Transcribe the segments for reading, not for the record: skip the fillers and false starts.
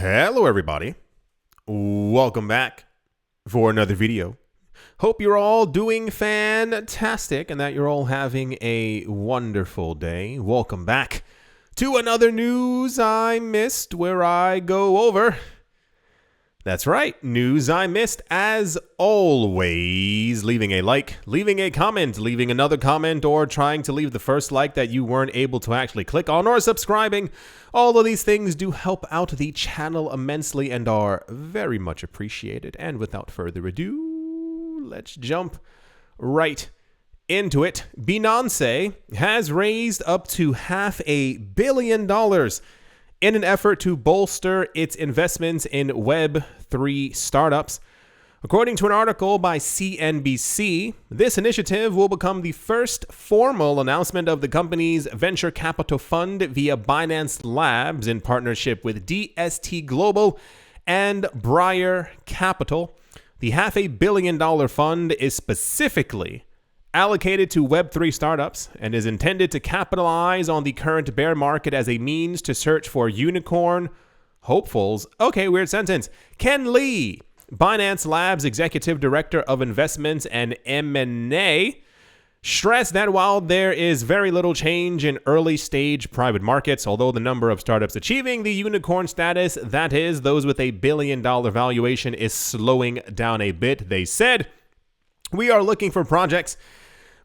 Hello everybody, welcome back for another video. Hope you're all doing fantastic and that you're all having a wonderful day. Welcome back to another News I Missed, where I go over, that's right, news I missed, as always, leaving a like, leaving a comment, leaving another comment, or trying to leave the first like that you weren't able to actually click on, or subscribing. All of these things do help out the channel immensely and are very much appreciated. And without further ado, let's jump right into it. Binance has raised up to $500 million in an effort to bolster its investments in Web3 startups. According to an article by CNBC, this initiative will become the first formal announcement of the company's venture capital fund via Binance Labs in partnership with DST Global and Briar Capital. The $500 million fund is specifically allocated to Web3 startups and is intended to capitalize on the current bear market as a means to search for unicorn hopefuls. Okay, weird sentence. Ken Lee, Binance Labs Executive Director of Investments and M&A, stressed that while there is very little change in early-stage private markets, although the number of startups achieving the unicorn status, that is, those with a billion-dollar valuation, is slowing down a bit, they said, "We are looking for projects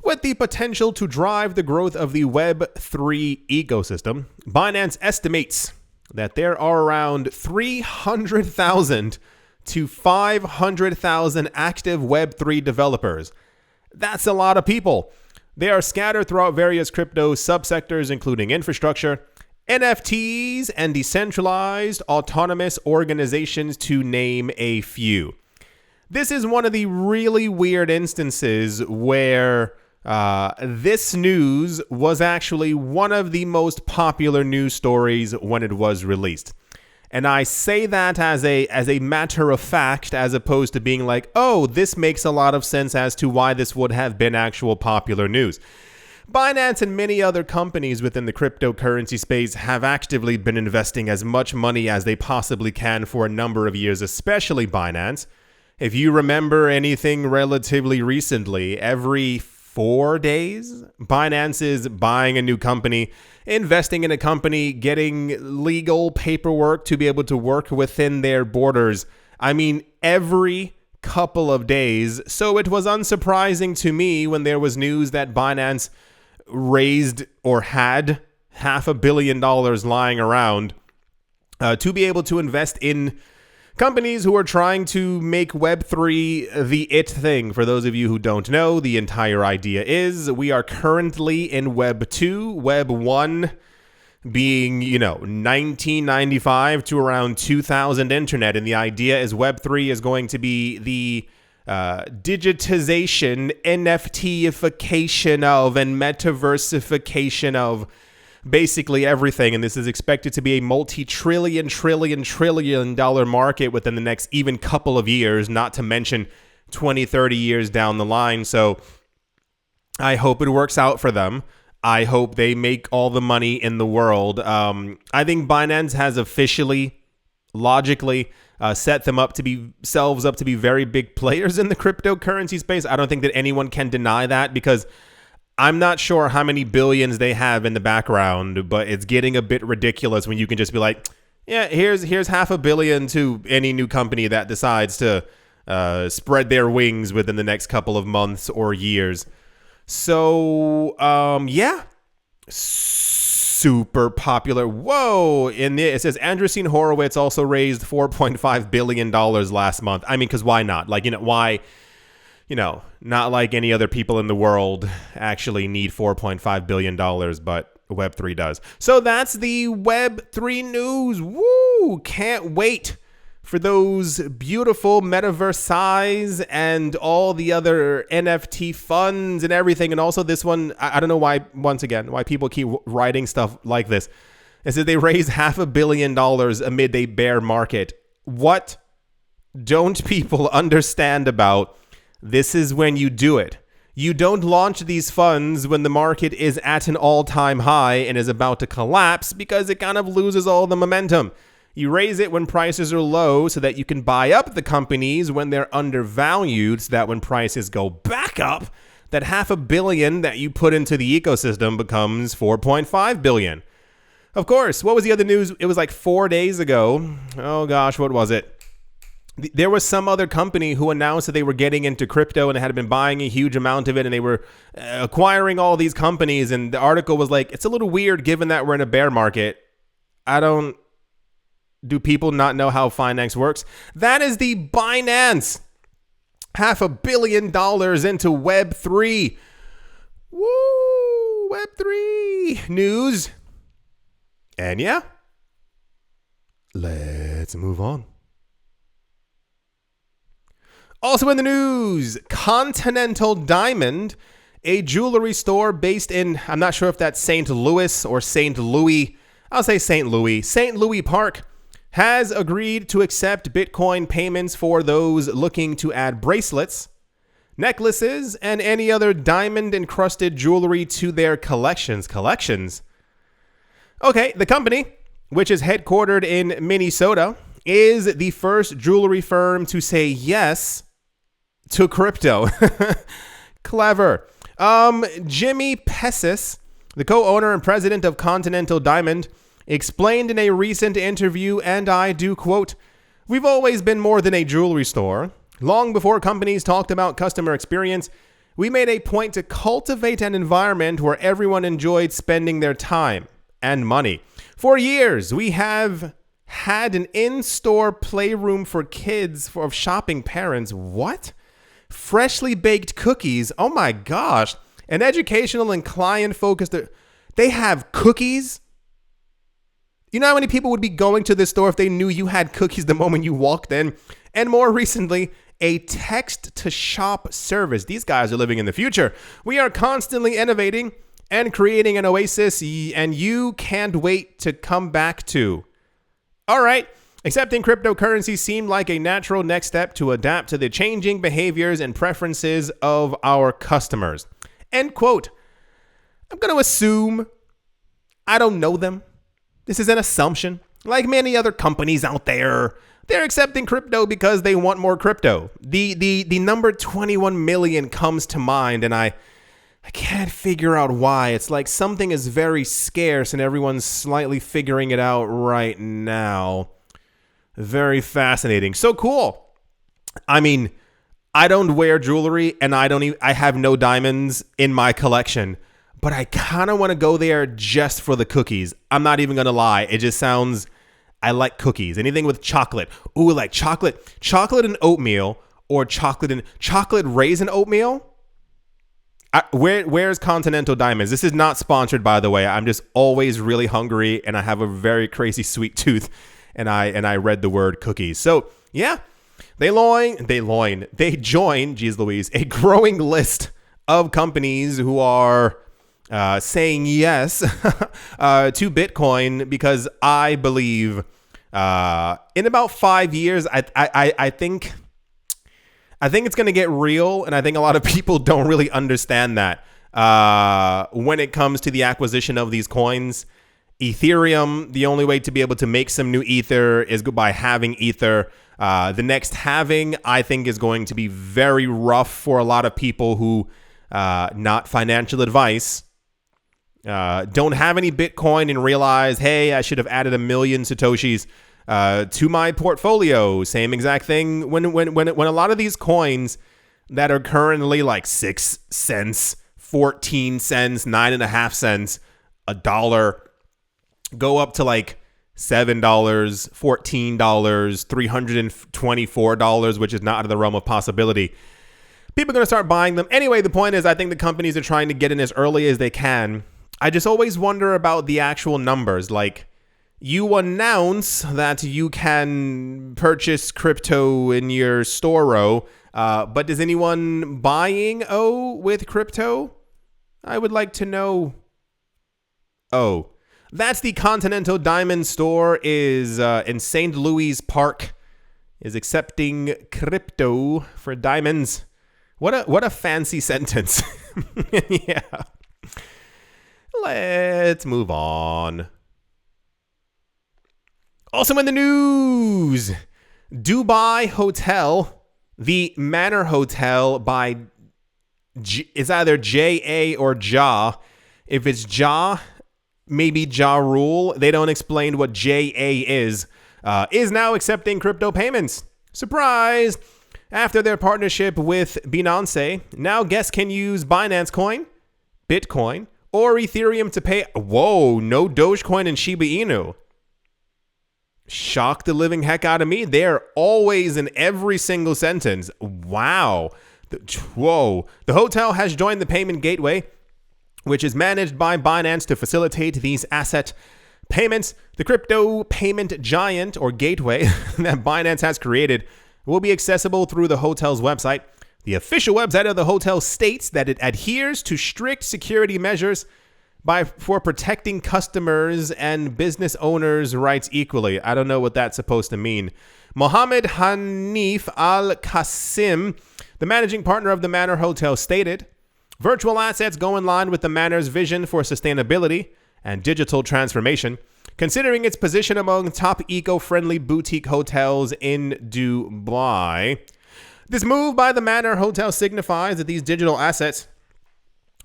with the potential to drive the growth of the Web3 ecosystem." Binance estimates that there are around 300,000 to 500,000 active Web3 developers. That's a lot of people. They are scattered throughout various crypto subsectors, including infrastructure, NFTs, and decentralized autonomous organizations, to name a few. This is one of the really weird instances where this news was actually one of the most popular news stories when it was released. And I say that as a matter of fact, as opposed to being like, oh, this makes a lot of sense as to why this would have been actual popular news. Binance and many other companies within the cryptocurrency space have actively been investing as much money as they possibly can for a number of years, especially Binance. If you remember anything relatively recently, every 4 days, Binance is buying a new company, investing in a company, getting legal paperwork to be able to work within their borders. I mean, every couple of days. So it was unsurprising to me when there was news that Binance raised or had $500 million lying around to be able to invest in companies who are trying to make Web3 the it thing. For those of you who don't know, the entire idea is we are currently in Web 2, Web 1 being, 1995 to around 2000 internet. And the idea is Web 3 is going to be the digitization, NFTification of, and metaversification of basically everything, and this is expected to be a multi-trillion dollar market within the next even couple of years, not to mention 20-30 years down the line. So I hope it works out for them. I hope they make all the money in the world. I think Binance has officially, logically, set themselves up to be very big players in the cryptocurrency space. I don't think that anyone can deny that, because I'm not sure how many billions they have in the background, but it's getting a bit ridiculous when you can just be like, yeah, here's $500 million to any new company that decides to spread their wings within the next couple of months or years. So, yeah, super popular. Whoa. It says Andreessen Horowitz also raised $4.5 billion last month. I mean, because why not? Why? Not like any other people in the world actually need $4.5 billion, but Web3 does. So that's the Web3 news. Woo! Can't wait for those beautiful metaverse size and all the other NFT funds and everything. And also this one, I don't know why, once again, why people keep writing stuff like this. It says they raised $500 million amid a bear market. What don't people understand about this is when you do it? You don't launch these funds when the market is at an all-time high and is about to collapse, because it kind of loses all the momentum. You raise it when prices are low so that you can buy up the companies when they're undervalued, so that when prices go back up, that $500 million that you put into the ecosystem becomes $4.5 billion. Of course, what was the other news? It was like 4 days ago. Oh gosh, what was it? There was some other company who announced that they were getting into crypto and they had been buying a huge amount of it, and they were acquiring all these companies. And the article was like, it's a little weird given that we're in a bear market. Do people not know how finance works? That is the Binance. $500 million into Web3. Woo! Web3 news. And yeah, let's move on. Also in the news, Continental Diamond, a jewelry store based in, I'm not sure if that's St. Louis or St. Louis. I'll say St. Louis. St. Louis Park has agreed to accept Bitcoin payments for those looking to add bracelets, necklaces, and any other diamond-encrusted jewelry to their collections. Okay, the company, which is headquartered in Minnesota, is the first jewelry firm to say yes to crypto. Clever. Jimmy Pessis, the co-owner and president of Continental Diamond, explained in a recent interview, and I do quote, "We've always been more than a jewelry store. Long before companies talked about customer experience, we made a point to cultivate an environment where everyone enjoyed spending their time and money. For years, we have had an in-store playroom for kids of shopping parents." What? Freshly baked cookies. Oh my gosh. An educational and client-focused. They have cookies? You know how many people would be going to this store if they knew you had cookies the moment you walked in? And more recently, a text-to-shop service. These guys are living in the future. "We are constantly innovating and creating an oasis, and you can't wait to come back to." All right. Accepting cryptocurrency seemed like a natural next step to adapt to the changing behaviors and preferences of our customers. End quote. I'm going to assume I don't know them. This is an assumption. Like many other companies out there, they're accepting crypto because they want more crypto. The number 21 million comes to mind, and I can't figure out why. It's like something is very scarce and everyone's slightly figuring it out right now. Very fascinating. So cool. I mean, I don't wear jewelry and I have no diamonds in my collection, but I kind of want to go there just for the cookies. I'm not even going to lie. It just sounds, I like cookies. Anything with chocolate. Ooh, like chocolate and oatmeal, or chocolate raisin oatmeal. Where's Continental Diamonds? This is not sponsored, by the way. I'm just always really hungry, and I have a very crazy sweet tooth, and I read the word cookies. So yeah, they join, geez Louise, a growing list of companies who are saying yes to Bitcoin, because I believe in about 5 years, I think it's going to get real, and I think a lot of people don't really understand that when it comes to the acquisition of these coins. Ethereum, the only way to be able to make some new Ether is by having Ether. The next halving, I think, is going to be very rough for a lot of people who, not financial advice, don't have any Bitcoin and realize, hey, I should have added 1 million Satoshis to my portfolio. Same exact thing when a lot of these coins that are currently like 6 cents, 14 cents, 9.5 cents, $1 go up to like $7, $14, $324, which is not out of the realm of possibility. People are going to start buying them. Anyway, the point is, I think the companies are trying to get in as early as they can. I just always wonder about the actual numbers. Like, you announce that you can purchase crypto in your store, but is anyone buying with crypto? I would like to know. That's the Continental Diamond store is in St. Louis Park, is accepting crypto for diamonds. What a fancy sentence. Yeah. Let's move on. Also in the news, Dubai Hotel, the Manor Hotel by it's either J-A or Ja. If it's Ja, maybe Ja Rule. They don't explain what J-A is now accepting crypto payments. Surprise! After their partnership with Binance, now guests can use Binance Coin, Bitcoin, or Ethereum to pay. Whoa, no Dogecoin and Shiba Inu. Shocked the living heck out of me. They're always in every single sentence. Wow. Whoa. The hotel has joined the payment gateway, which is managed by Binance to facilitate these asset payments. The crypto payment giant or gateway that Binance has created will be accessible through the hotel's website. The official website of the hotel states that it adheres to strict security measures for protecting customers and business owners' rights equally. I don't know what that's supposed to mean. Mohammed Hanif Al-Qasim, the managing partner of the Manor Hotel, stated, virtual assets go in line with the Manor's vision for sustainability and digital transformation, considering its position among top eco-friendly boutique hotels in Dubai. This move by the Manor Hotel signifies that these digital assets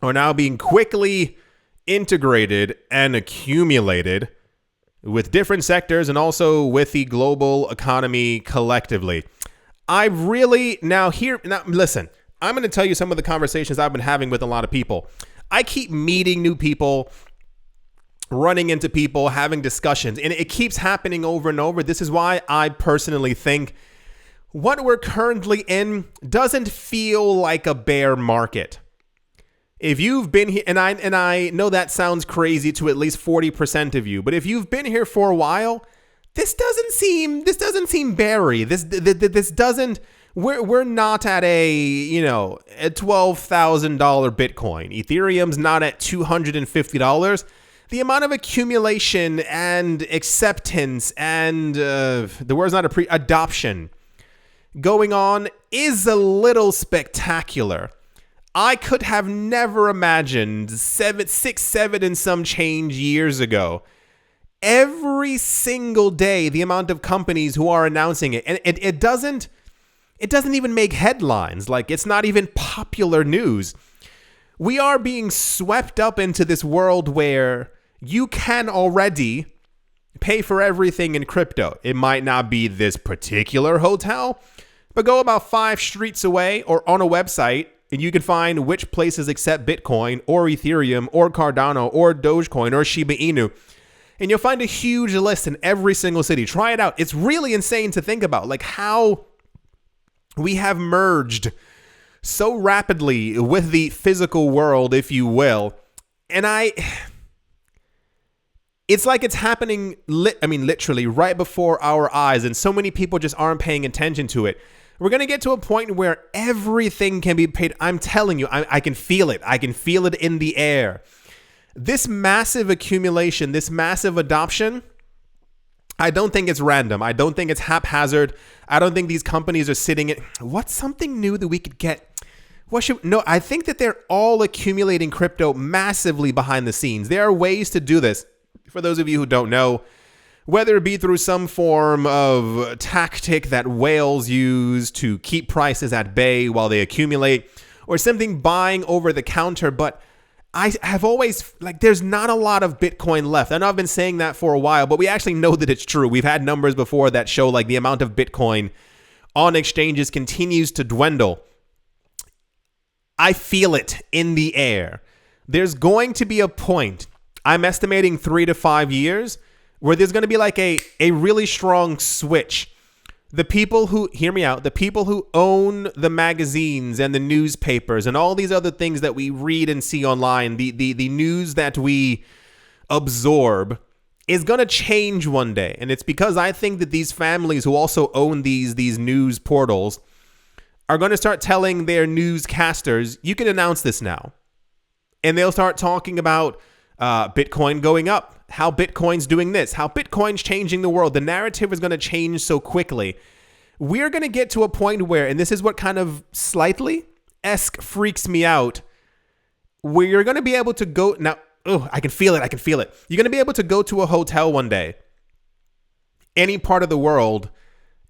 are now being quickly integrated and accumulated with different sectors and also with the global economy collectively. Listen, I'm going to tell you some of the conversations I've been having with a lot of people. I keep meeting new people, running into people, having discussions, and it keeps happening over and over. This is why I personally think what we're currently in doesn't feel like a bear market. If you've been here, and I know that sounds crazy to at least 40% of you, but if you've been here for a while, this doesn't seem beary. This doesn't. We're not at a $12,000 Bitcoin. Ethereum's not at $250. The amount of accumulation and acceptance and the word's not adoption going on is a little spectacular. I could have never imagined 7 and some change years ago. Every single day, the amount of companies who are announcing it, and it doesn't even make headlines. Like, it's not even popular news. We are being swept up into this world where you can already pay for everything in crypto. It might not be this particular hotel, but go about 5 streets away or on a website, and you can find which places accept Bitcoin or Ethereum or Cardano or Dogecoin or Shiba Inu. And you'll find a huge list in every single city. Try it out. It's really insane to think about, like how we have merged so rapidly with the physical world, if you will. And it's like it's happening, literally right before our eyes. And so many people just aren't paying attention to it. We're going to get to a point where everything can be paid. I'm telling you, I can feel it. I can feel it in the air. This massive accumulation, this massive adoption, I don't think it's random. I don't think it's haphazard. I don't think these companies are sitting at, what's something new that we could get? I think that they're all accumulating crypto massively behind the scenes. There are ways to do this. For those of you who don't know, whether it be through some form of tactic that whales use to keep prices at bay while they accumulate, or something buying over the counter. But I have always, there's not a lot of Bitcoin left. I know I've been saying that for a while, but we actually know that it's true. We've had numbers before that show the amount of Bitcoin on exchanges continues to dwindle. I feel it in the air. There's going to be a point, I'm estimating 3 to 5 years, where there's going to be a really strong switch. The people who, hear me out, the people who own the magazines and the newspapers and all these other things that we read and see online, the news that we absorb is going to change one day. And it's because I think that these families who also own these news portals are going to start telling their newscasters, you can announce this now. And they'll start talking about Bitcoin going up, how Bitcoin's doing this, how Bitcoin's changing the world. The narrative is going to change so quickly. We're going to get to a point where, and this is what kind of slightly freaks me out, where you're going to be able to go now. Oh, I can feel it. You're going to be able to go to a hotel one day any part of the world,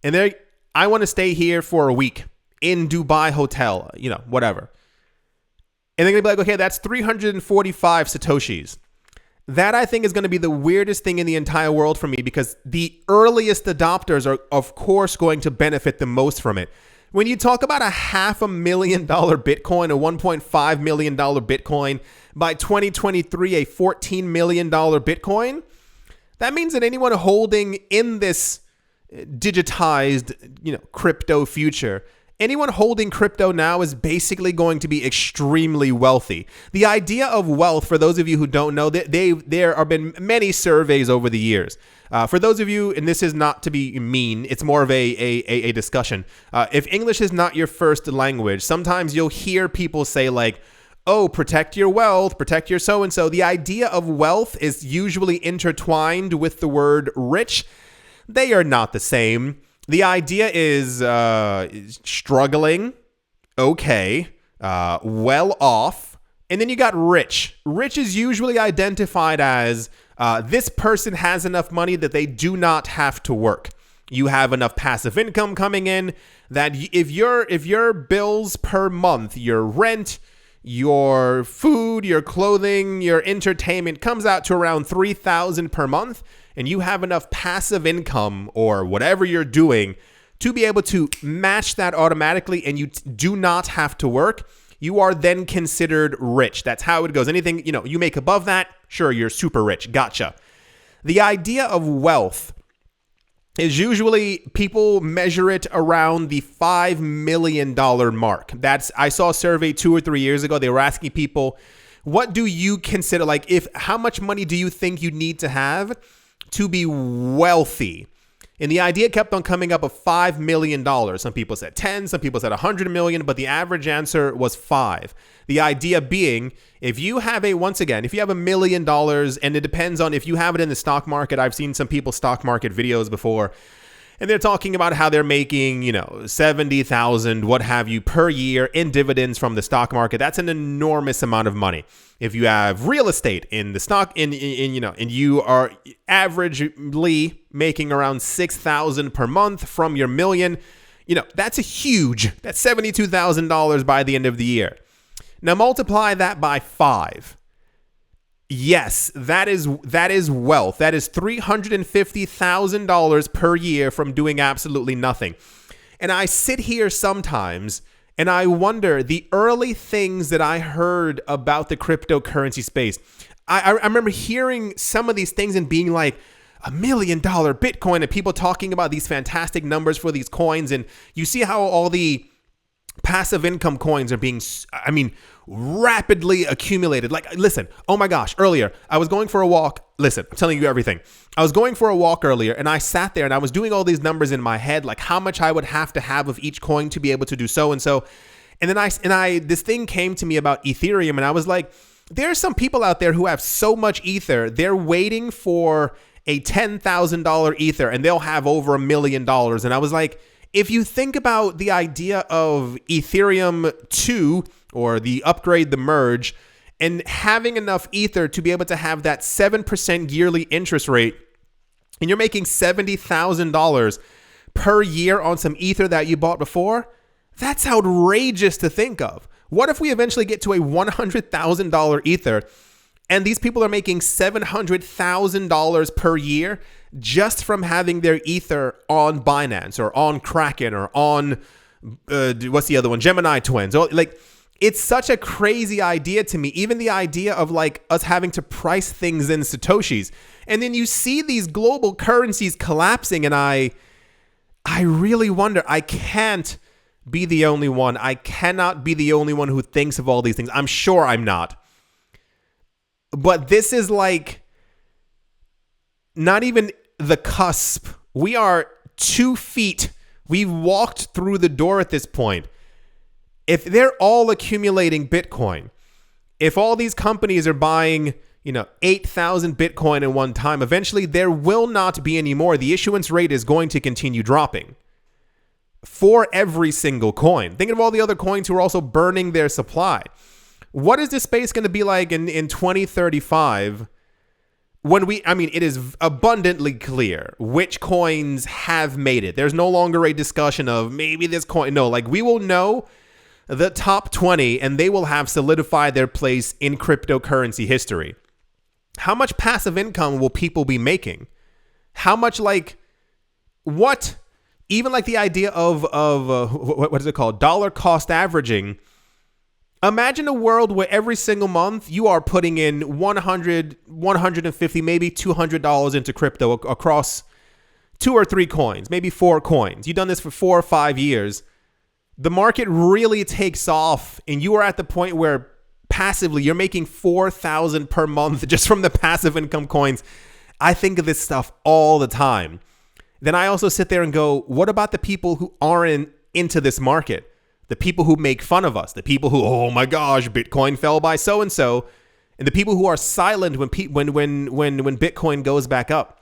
and I want to stay here for a week in Dubai hotel, whatever. And they're going to be like, okay, that's 345 Satoshis. That, I think, is going to be the weirdest thing in the entire world for me, because the earliest adopters are, of course, going to benefit the most from it. When you talk about a $500,000 Bitcoin, a $1.5 million Bitcoin, by 2023, a $14 million Bitcoin, that means that anyone holding in this digitized, crypto future, anyone holding crypto now is basically going to be extremely wealthy. The idea of wealth, for those of you who don't know, there have been many surveys over the years. For those of you, and this is not to be mean, it's more of a discussion. If English is not your first language, sometimes you'll hear people say like, oh, protect your wealth, protect your so-and-so. The idea of wealth is usually intertwined with the word rich. They are not the same. The idea is struggling, okay, well off, and then you got rich. Rich is usually identified as this person has enough money that they do not have to work. You have enough passive income coming in that if your bills per month, your rent, your food, your clothing, your entertainment comes out to around $3,000 per month, and you have enough passive income or whatever you're doing to be able to match that automatically, and you do not have to work, you are then considered rich. That's how it goes. Anything, you make above that, sure, you're super rich. Gotcha. The idea of wealth is usually people measure it around the $5 million mark. I saw a survey 2 or 3 years ago. They were asking people, what do you consider, how much money do you think you need to have to be wealthy? And the idea kept on coming up of $5 million. Some people said 10, some people said 100 million, but the average answer was 5. The idea being, if you have $1 million, and it depends on if you have it in the stock market. I've seen some people's stock market videos before, and they're talking about how they're making, 70,000, what have you, per year in dividends from the stock market. That's an enormous amount of money. If you have real estate in the stock, and you are averagely making around 6,000 per month from your million, that's that's $72,000 by the end of the year. Now multiply that by 5. Yes, that is wealth. That is $350,000 per year from doing absolutely nothing. And I sit here sometimes and I wonder, the early things that I heard about the cryptocurrency space, I remember hearing some of these things and being like, $1 million Bitcoin, and people talking about these fantastic numbers for these coins. And you see how all the passive income coins are being, rapidly accumulated. Listen, oh my gosh, earlier I was going for a walk. Listen, I'm telling you everything. I was going for a walk earlier, and I sat there and I was doing all these numbers in my head, like how much I would have to have of each coin to be able to do so and so. And then this thing came to me about Ethereum, and I was like, there are some people out there who have so much Ether, they're waiting for a $10,000 Ether and they'll have over $1 million. And I was like, if you think about the idea of Ethereum 2 or the upgrade, the merge, and having enough Ether to be able to have that 7% yearly interest rate, and you're making $70,000 per year on some Ether that you bought before, that's outrageous to think of. What if we eventually get to a $100,000 Ether and these people are making $700,000 per year just from having their Ether on Binance or on Kraken or on, what's the other one? Gemini Twins. It's such a crazy idea to me. Even the idea of us having to price things in Satoshis. And then you see these global currencies collapsing, and I really wonder, I can't be the only one. I cannot be the only one who thinks of all these things. I'm sure I'm not. But this is not even the cusp. We are 2 feet. We've walked through the door at this point. If they're all accumulating Bitcoin, if all these companies are buying, 8,000 Bitcoin in one time, eventually there will not be any more. The issuance rate is going to continue dropping for every single coin. Think of all the other coins who are also burning their supply. What is this space going to be like in 2035 it is abundantly clear which coins have made it. There's no longer a discussion of maybe this coin. No, like we will know the top 20 and they will have solidified their place in cryptocurrency history. How much passive income will people be making? How much, like, what? Even like the idea of what is it called? Dollar cost averaging. Imagine a world where every single month you are putting in 100, 150, maybe $200 into crypto across 2 or 3 coins, maybe 4 coins. You've done this for 4 or 5 years. The market really takes off and you are at the point where passively you're making $4,000 per month just from the passive income coins. I think of this stuff all the time. Then I also sit there and go, what about the people who aren't into this market? The people who make fun of us, the people who, oh my gosh, Bitcoin fell by so-and-so, and the people who are silent when Bitcoin goes back up.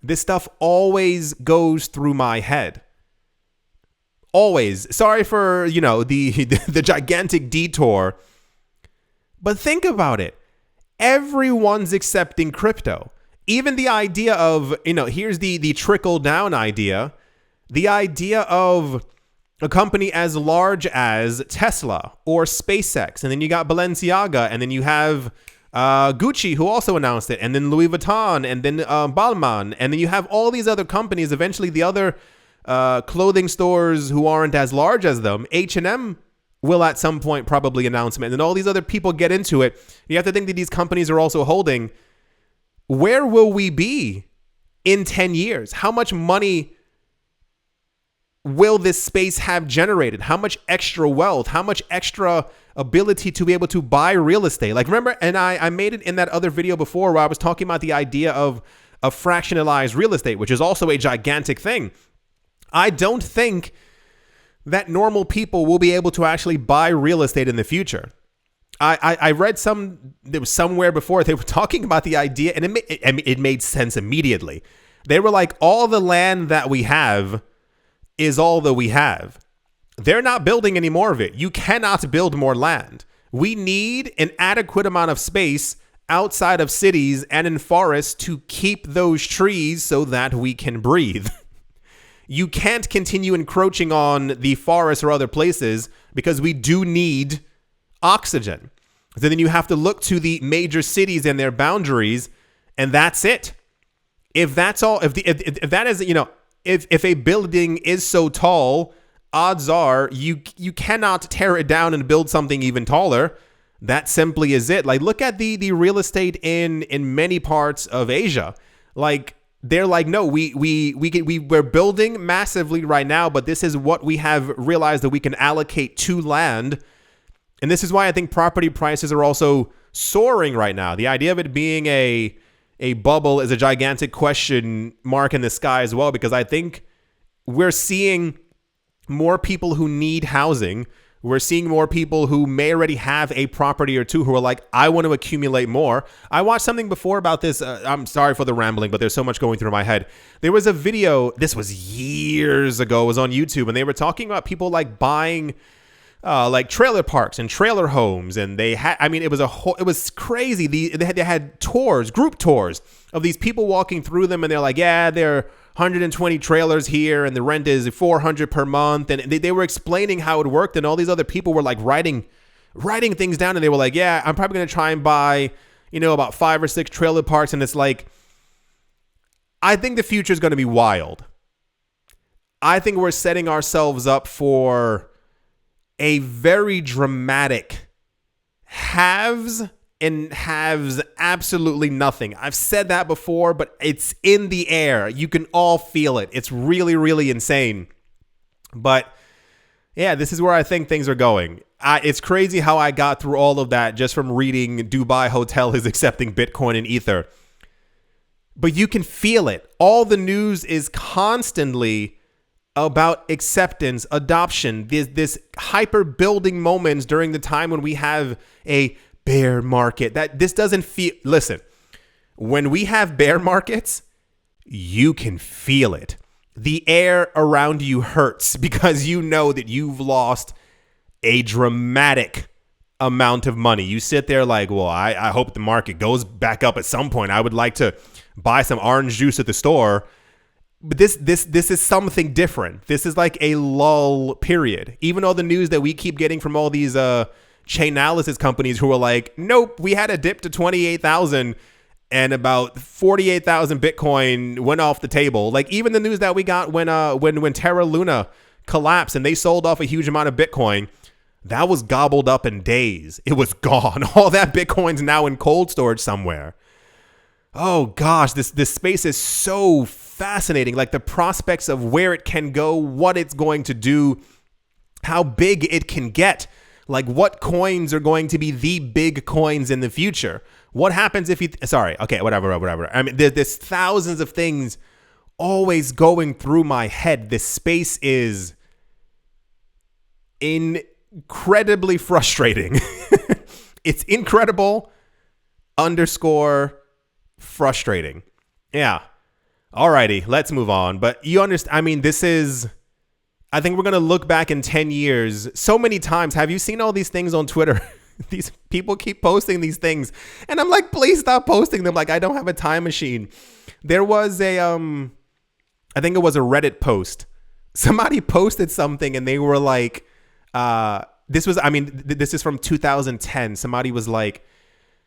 This stuff always goes through my head. Always. Sorry for, the gigantic detour. But think about it. Everyone's accepting crypto. Even the idea of, here's the trickle down idea. The idea of a company as large as Tesla or SpaceX. And then you got Balenciaga. And then you have Gucci, who also announced it. And then Louis Vuitton. And then Balmain. And then you have all these other companies. Eventually the other clothing stores who aren't as large as them. H&M will at some point probably announce it. And then all these other people get into it. You have to think that these companies are also holding. Where will we be in 10 years? How much money will this space have generated? How much extra wealth? How much extra ability to be able to buy real estate? Like, remember, and I made it in that other video before where I was talking about the idea of fractionalized real estate, which is also a gigantic thing. I don't think that normal people will be able to actually buy real estate in the future. I read there was somewhere before they were talking about the idea, and it made sense immediately. They were like, all the land that we have is all that we have. They're not building any more of it. You cannot build more land. We need an adequate amount of space outside of cities and in forests to keep those trees so that we can breathe. You can't continue encroaching on the forests or other places because we do need oxygen. So then you have to look to the major cities and their boundaries, and that's it. If that's all, if that is, if a building is so tall, odds are you cannot tear it down and build something even taller. That simply is it. Like, look at the real estate in many parts of Asia. Like, they're like, no, we're building massively right now, but this is what we have realized that we can allocate to land. And this is why I think property prices are also soaring right now. The idea of it being a bubble is a gigantic question mark in the sky as well, because I think we're seeing more people who need housing. We're seeing more people who may already have a property or two who are like, I want to accumulate more. I watched something before about this. I'm sorry for the rambling, but there's so much going through my head. There was a video, this was years ago, it was on YouTube, and they were talking about people like buying like trailer parks and trailer homes, and they had, it was crazy. They had tours, group tours of these people walking through them, and they're like, yeah, there are 120 trailers here, and the rent is $400 per month, and they were explaining how it worked, and all these other people were like writing things down, and they were like, yeah, I'm probably gonna try and buy, about 5 or 6 trailer parks, and it's like, I think the future is gonna be wild. I think we're setting ourselves up for a very dramatic haves and haves absolutely nothing. I've said that before, but it's in the air. You can all feel it. It's really, really insane. But yeah, this is where I think things are going. It's crazy how I got through all of that just from reading Dubai Hotel is accepting Bitcoin and Ether. But you can feel it. All the news is constantly about acceptance, adoption, this hyper building moments during the time when we have a bear market. That this doesn't feel, listen, when we have bear markets, you can feel it. The air around you hurts because you know that you've lost a dramatic amount of money. You sit there like, well, I hope the market goes back up at some point. I would like to buy some orange juice at the store. But this is something different. This is like a lull period. Even all the news that we keep getting from all these chain analysis companies who are like, nope, we had a dip to 28,000 and about 48,000 Bitcoin went off the table. Like even the news that we got when Terra Luna collapsed and they sold off a huge amount of Bitcoin, that was gobbled up in days. It was gone. All that Bitcoin's now in cold storage somewhere. Oh gosh, this space is so fascinating. Like the prospects of where it can go, what it's going to do, how big it can get. Like what coins are going to be the big coins in the future? What happens if whatever. I mean, there's thousands of things always going through my head. This space is incredibly frustrating. It's incredible _ frustrating. Yeah. Alrighty, let's move on. But you understand, I mean, I think we're going to look back in 10 years so many times. Have you seen all these things on Twitter? These people keep posting these things. And I'm like, please stop posting them. Like, I don't have a time machine. There was I think it was a Reddit post. Somebody posted something and they were like, this is from 2010. Somebody was like,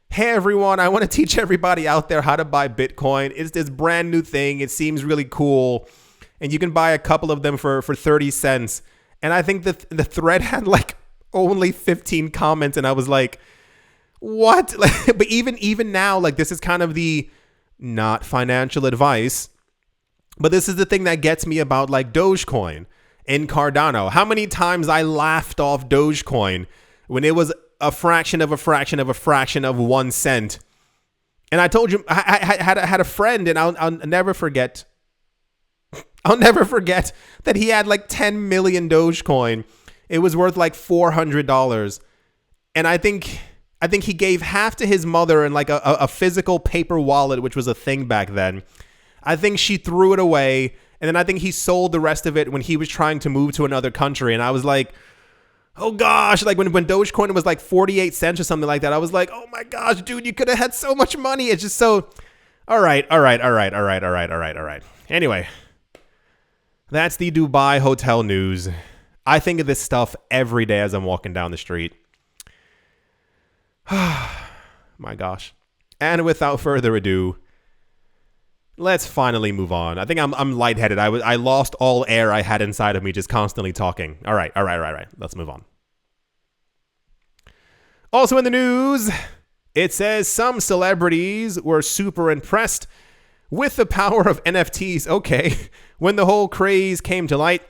hey, everyone, I want to teach everybody out there how to buy Bitcoin. It's this brand new thing. It seems really cool. And you can buy a couple of them for 30 cents. And I think the thread had like only 15 comments. And I was like, what? But even now, like this is kind of the not financial advice. But this is the thing that gets me about like Dogecoin and Cardano. How many times I laughed off Dogecoin when it was a fraction of 1 cent. And I told you, I had a friend, and I'll never forget. I'll never forget that he had like 10 million Dogecoin. It was worth like $400. And I think he gave half to his mother in like a physical paper wallet, which was a thing back then. I think she threw it away. And then I think he sold the rest of it when he was trying to move to another country. And I was like, oh gosh, like when Dogecoin was like 48 cents or something like that, I was like, oh my gosh, dude, you could have had so much money. It's just so, all right. Anyway, that's the Dubai hotel news. I think of this stuff every day as I'm walking down the street. My gosh. And without further ado, let's finally move on. I think I'm lightheaded. I lost all air I had inside of me just constantly talking. All right. Let's move on. Also in the news, it says some celebrities were super impressed with the power of NFTs. Okay, when the whole craze came to light.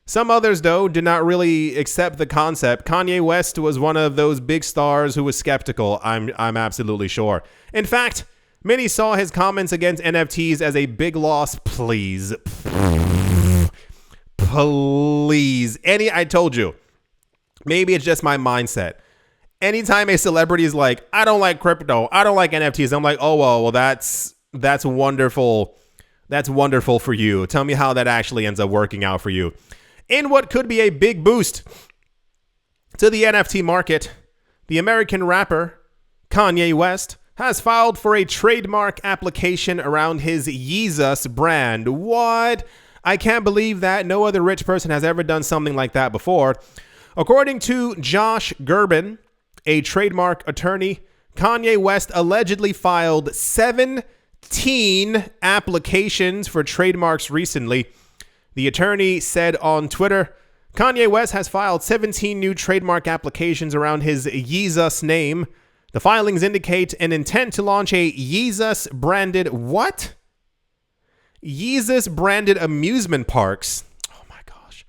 Some others, though, did not really accept the concept. Kanye West was one of those big stars who was skeptical, I'm absolutely sure. In fact, many saw his comments against NFTs as a big loss. Please. I told you. Maybe it's just my mindset. Anytime a celebrity is like, I don't like crypto, I don't like NFTs, I'm like, oh, well, that's wonderful. That's wonderful for you. Tell me how that actually ends up working out for you. In what could be a big boost to the NFT market, the American rapper Kanye West has filed for a trademark application around his Yeezus brand. What? I can't believe that. No other rich person has ever done something like that before. According to Josh Gerben, a trademark attorney, Kanye West allegedly filed 17 applications for trademarks recently. The attorney said on Twitter, Kanye West has filed 17 new trademark applications around his Yeezus name. The filings indicate an intent to launch a Yeezus branded what? Yeezus branded amusement parks. Oh my gosh.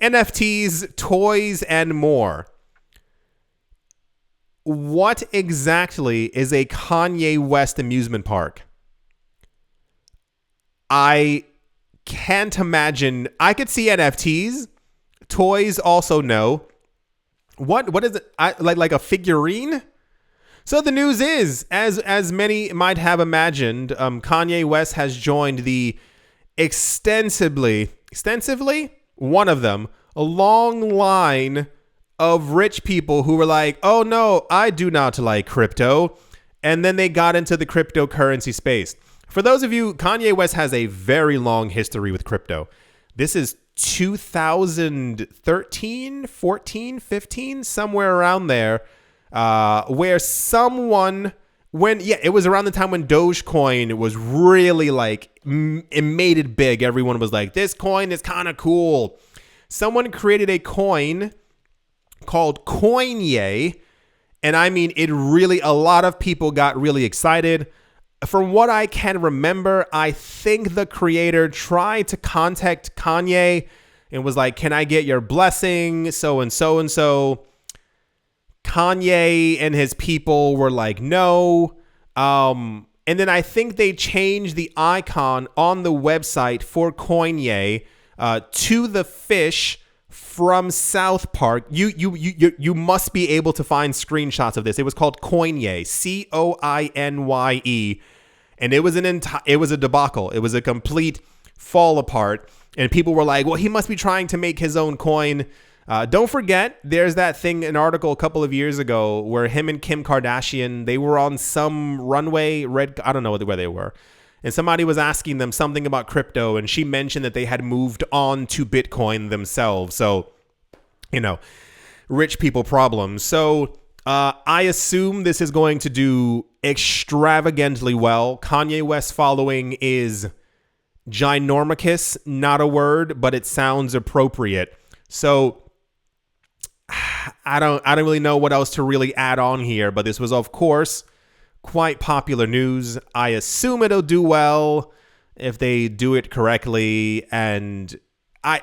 NFTs, toys, and more. What exactly is a Kanye West amusement park? I can't imagine. I could see NFTs. Toys also no. What is it? Like a figurine? So the news is, as many might have imagined, Kanye West has joined the extensively, one of them, a long line of rich people who were like, oh no, I do not like crypto. And then they got into the cryptocurrency space. For those of you, Kanye West has a very long history with crypto. This is 2013, 14, 15, somewhere around there, where someone, it was around the time when Dogecoin was really like, it made it big. Everyone was like, this coin is kind of cool. Someone created a coin called Kanye. And I mean, a lot of people got really excited. From what I can remember, I think the creator tried to contact Kanye and was like, can I get your blessing? So and so and so. Kanye and his people were like, no. And then I think they changed the icon on the website for Kanye to the fish from South Park. You must be able to find screenshots of this. It was called Kanye, Coinye, and it was a debacle. It was a complete fall apart, and people were like, well, he must be trying to make his own coin. Don't forget, there's that thing, an article a couple of years ago where him and Kim Kardashian, they were on some runway, I don't know where they were. And somebody was asking them something about crypto, and she mentioned that they had moved on to Bitcoin themselves. So, rich people problems. So I assume this is going to do extravagantly well. Kanye West following is ginormicus, not a word, but it sounds appropriate. So I don't really know what else to really add on here, but this was, of course, quite popular news. I assume it'll do well if they do it correctly. And I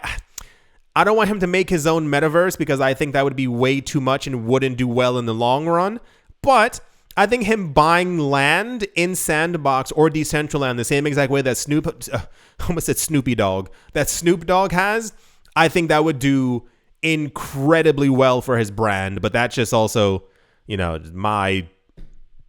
don't want him to make his own metaverse because I think that would be way too much and wouldn't do well in the long run. But I think him buying land in Sandbox or Decentraland the same exact way that Snoopy Dogg, that Snoop Dogg has, I think that would do incredibly well for his brand. But that's just also, my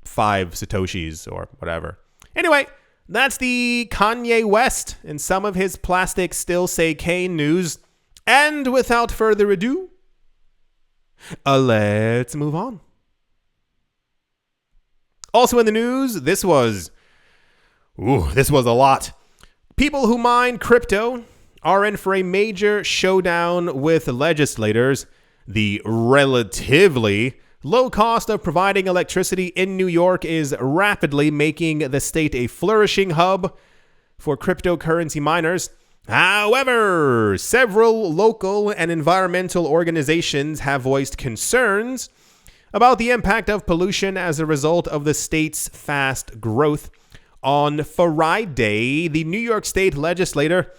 5 Satoshis or whatever. Anyway, that's the Kanye West and some of his plastic still say Kane news. And without further ado, let's move on. Also in the news, this was a lot. People who mine crypto are in for a major showdown with legislators. The relatively low cost of providing electricity in New York is rapidly making the state a flourishing hub for cryptocurrency miners. However, several local and environmental organizations have voiced concerns about the impact of pollution as a result of the state's fast growth. On Friday, the New York State legislature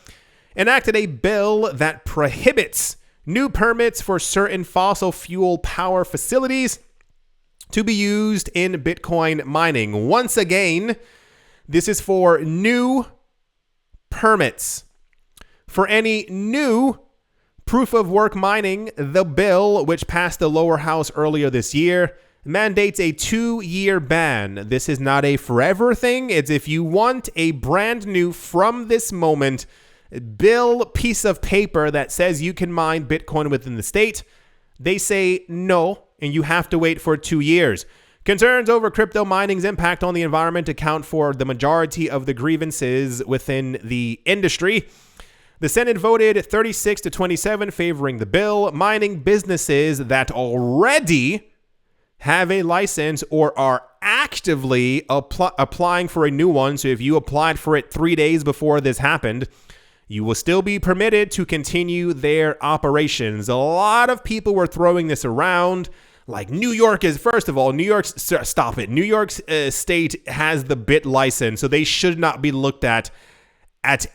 enacted a bill that prohibits new permits for certain fossil fuel power facilities to be used in Bitcoin mining. Once again, this is for new permits. For any new proof of work mining, the bill, which passed the lower house earlier this year, mandates a 2-year ban. This is not a forever thing. It's if you want a brand new, from this moment, piece of paper that says you can mine Bitcoin within the state, they say no, and you have to wait for 2 years. Concerns over crypto mining's impact on the environment account for the majority of the grievances within the industry. The Senate voted 36-27 favoring the bill. Mining businesses that already have a license or are actively applying for a new one, so if you applied for it 3 days before this happened, you will still be permitted to continue their operations. A lot of people were throwing this around. Like New York is, first of all, New York State has the BIT license, so they should not be looked at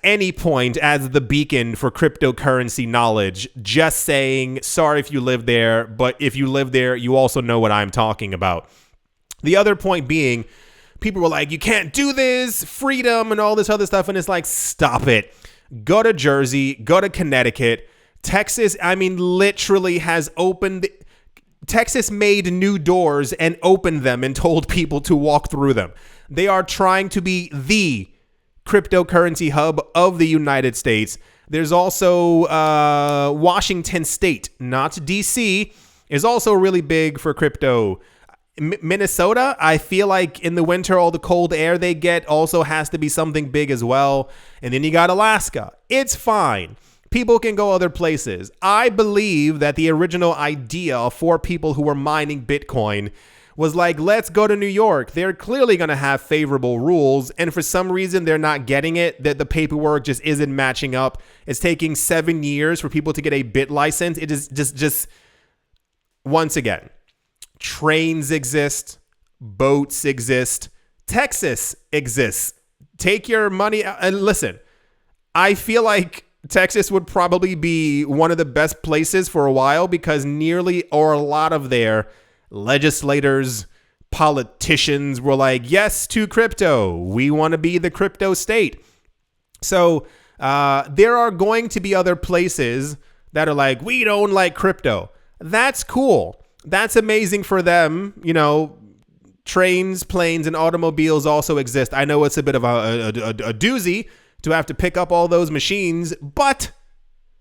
any point as the beacon for cryptocurrency knowledge. Just saying, sorry if you live there, but if you live there, you also know what I'm talking about. The other point being, people were like, you can't do this, freedom and all this other stuff, and it's like, stop it. Go to Jersey, go to Connecticut. Texas, literally has opened... Texas made new doors and opened them and told people to walk through them. They are trying to be the cryptocurrency hub of the United States. There's also Washington State, not DC, is also really big for crypto. Minnesota, I feel like in the winter, all the cold air they get also has to be something big as well. And then you got Alaska. It's fine. People can go other places. I believe that the original idea for people who were mining Bitcoin was like, let's go to New York. They're clearly going to have favorable rules. And for some reason, they're not getting it, that the paperwork just isn't matching up. It's taking 7 years for people to get a bit license. It is just once again, trains exist, boats exist, Texas exists. Take your money out and listen. I feel like Texas would probably be one of the best places for a while because nearly or a lot of their legislators, politicians were like, yes to crypto. We want to be the crypto state. So there are going to be other places that are like, we don't like crypto. That's cool. That's amazing for them. You know, trains, planes, and automobiles also exist. I know it's a bit of a doozy to have to pick up all those machines, but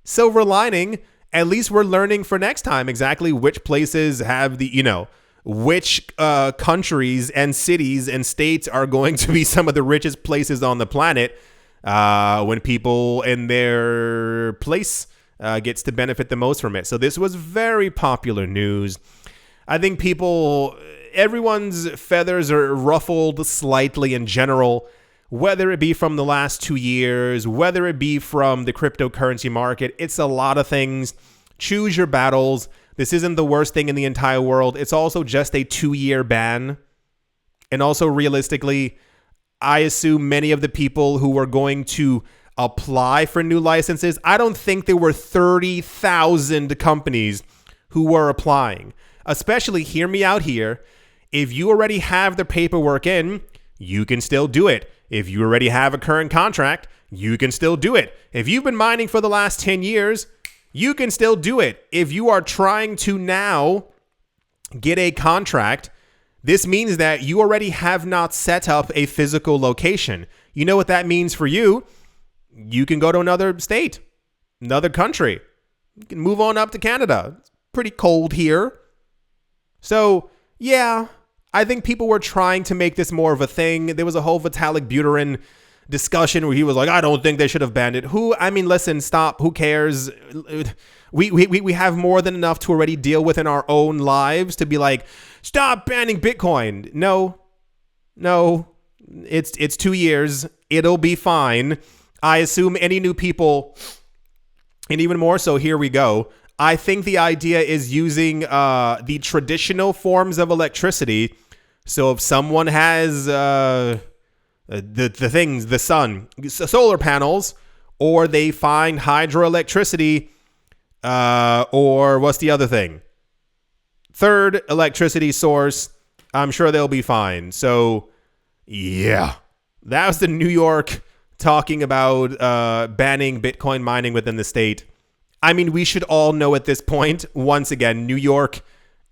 silver lining, at least we're learning for next time exactly which places have the, you know, which countries and cities and states are going to be some of the richest places on the planet when people in their place gets to benefit the most from it. So this was very popular news. I think everyone's feathers are ruffled slightly in general, whether it be from the last 2 years, whether it be from the cryptocurrency market. It's a lot of things. Choose your battles. This isn't the worst thing in the entire world. It's also just a 2-year ban. And also realistically, I assume many of the people who are going to apply for new licenses, I don't think there were 30,000 companies who were applying. Especially, hear me out here, if you already have the paperwork in, you can still do it. If you already have a current contract, you can still do it. If you've been mining for the last 10 years, you can still do it. If you are trying to now get a contract, this means that you already have not set up a physical location. You know what that means for you? You can go to another state, another country. You can move on up to Canada. It's pretty cold here. So, yeah, I think people were trying to make this more of a thing. There was a whole Vitalik Buterin discussion where he was like, I don't think they should have banned it. Listen, stop. Who cares? We have more than enough to already deal with in our own lives to be like, stop banning Bitcoin. No, it's 2 years. It'll be fine. I assume any new people, and even more so, here we go. I think the idea is using the traditional forms of electricity. So if someone has the things, the sun, solar panels, or they find hydroelectricity, or what's the other thing? Third electricity source, I'm sure they'll be fine. So yeah, that was the New York talking about banning Bitcoin mining within the state. I mean, we should all know at this point, once again, New York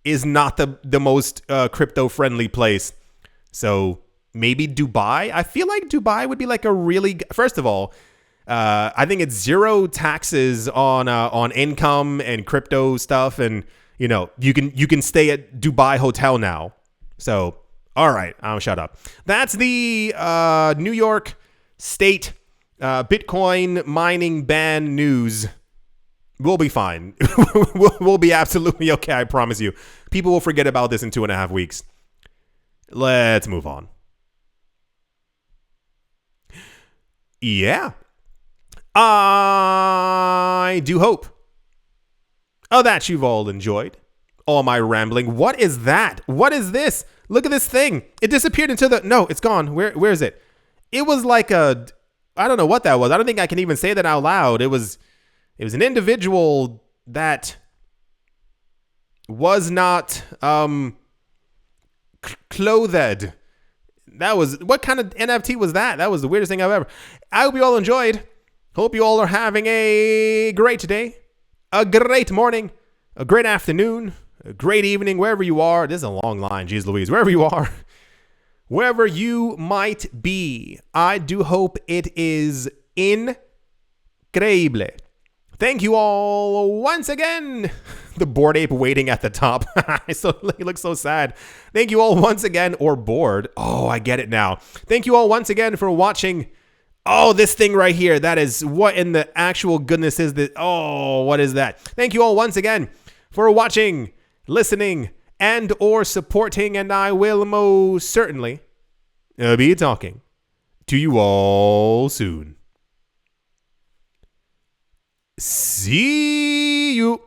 is not the most crypto-friendly place. So maybe Dubai? I feel like Dubai would be like a really... First of all, I think it's zero taxes on income and crypto stuff. And, you know, you can stay at Dubai Hotel now. So, all right, I'll shut up. That's the New York State Bitcoin mining ban news. We'll be fine. We'll be absolutely okay, I promise you. People will forget about this in 2.5 weeks. Let's move on. Yeah. I do hope that you've all enjoyed all my rambling. What is that? What is this? Look at this thing. It disappeared into the... No, it's gone. Where is it? It was like a... I don't know what that was. I don't think I can even say that out loud. It was an individual that was not clothed. That was... What kind of NFT was that? That was the weirdest thing I've ever... I hope you all enjoyed. Hope you all are having a great day, a great morning, a great afternoon, a great evening, wherever you are. This is a long line, geez Louise. Wherever you are, wherever you might be, I do hope it is increíble. Thank you all once again. The Bored Ape waiting at the top. So he looks so sad. Thank you all once again, or bored. Oh, I get it now. Thank you all once again for watching. Oh, this thing right here. That is, what in the actual goodness is this? Oh, what is that? Thank you all once again for watching, listening, and or supporting. And I will most certainly be talking to you all soon. See you.